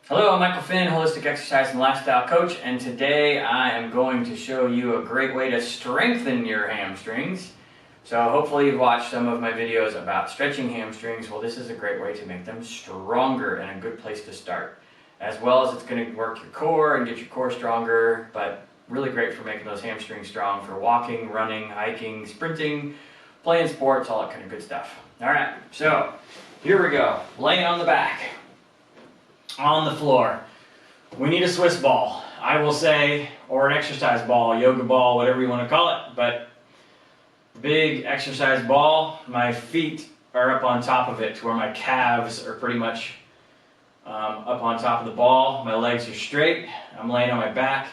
Hello, I'm Michael Finn, Holistic Exercise and Lifestyle Coach, and today I am going to show you a great way to strengthen your hamstrings. So hopefully you've watched some of my videos about stretching hamstrings. Well, this is a great way to make them stronger and a good place to start. As well as it's going to work your core and get your core stronger, but really great for making those hamstrings strong for walking, running, hiking, sprinting, playing sports, all that kind of good stuff. All right, so here we go, laying on the back. On the floor. We need a Swiss ball, I will say, or an exercise ball, yoga ball, whatever you want to call it, but big exercise ball. My feet are up on top of it to where my calves are pretty much up on top of the ball. My legs are straight. I'm laying on my back,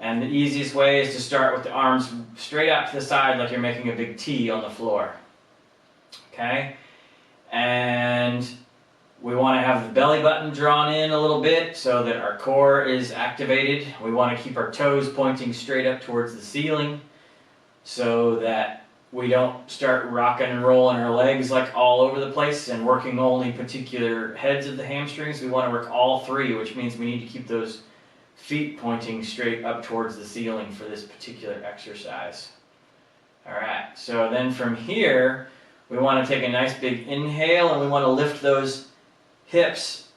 and the easiest way is to start with the arms straight out to the side like you're making a big T on the floor. Okay? And we want to have the belly button drawn in a little bit so that our core is activated. We want to keep our toes pointing straight up towards the ceiling so that we don't start rocking and rolling our legs like all over the place and working only particular heads of the hamstrings. We want to work all three, which means we need to keep those feet pointing straight up towards the ceiling for this particular exercise. All right, so then from here, we want to take a nice big inhale and we want to lift those hips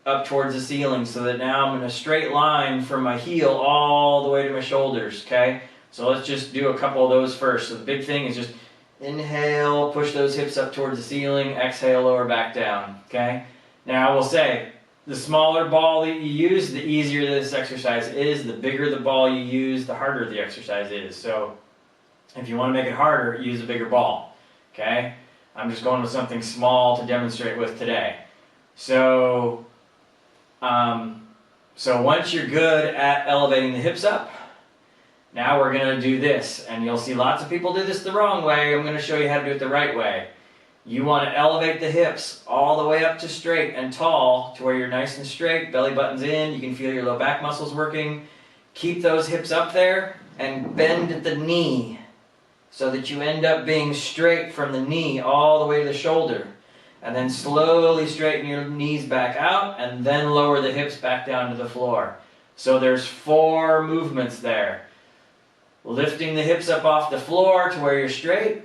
up towards the ceiling so that now I'm in a straight line from my heel all the way to my shoulders, okay? So let's just do a couple of those first. So the big thing is just inhale, push those hips up towards the ceiling, exhale, lower back down, okay? Now I will say, the smaller ball that you use, the easier this exercise is. The bigger the ball you use, the harder the exercise is. So if you want to make it harder, use a bigger ball, okay? I'm just going with something small to demonstrate with today. So once you're good at elevating the hips up, now we're going to do this. And you'll see lots of people do this the wrong way. I'm going to show you how to do it the right way. You want to elevate the hips all the way up to straight and tall to where you're nice and straight, belly button's in, you can feel your low back muscles working. Keep those hips up there and bend at the knee so that you end up being straight from the knee all the way to the shoulder. And then slowly straighten your knees back out and then lower the hips back down to the floor. So there's 4 movements there. Lifting the hips up off the floor to where you're straight.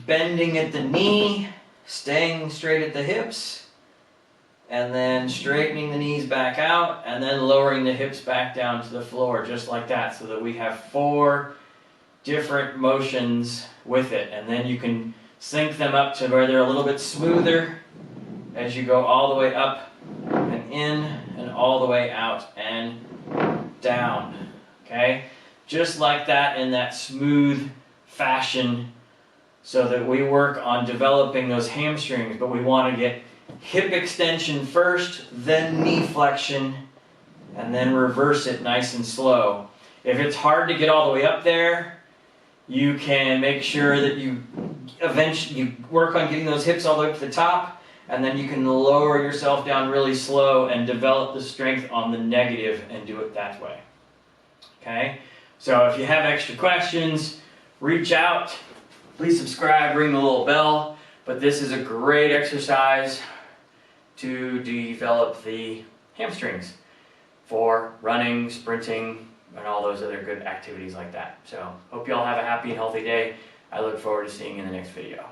Bending at the knee, staying straight at the hips. And then straightening the knees back out and then lowering the hips back down to the floor just like that so that we have 4 different motions with it. And then you can sync them up to where they're a little bit smoother as you go all the way up and in and all the way out and down, okay? Just like that in that smooth fashion so that we work on developing those hamstrings, but we want to get hip extension first, then knee flexion, and then reverse it nice and slow. If it's hard to get all the way up there, you can make sure that you eventually work on getting those hips all the way up to the top, and then you can lower yourself down really slow and develop the strength on the negative and do it that way. Okay? So if you have extra questions, reach out. Please subscribe, ring the little bell. But this is a great exercise to develop the hamstrings for running, sprinting, and all those other good activities like that. So hope you all have a happy and healthy day. I look forward to seeing you in the next video.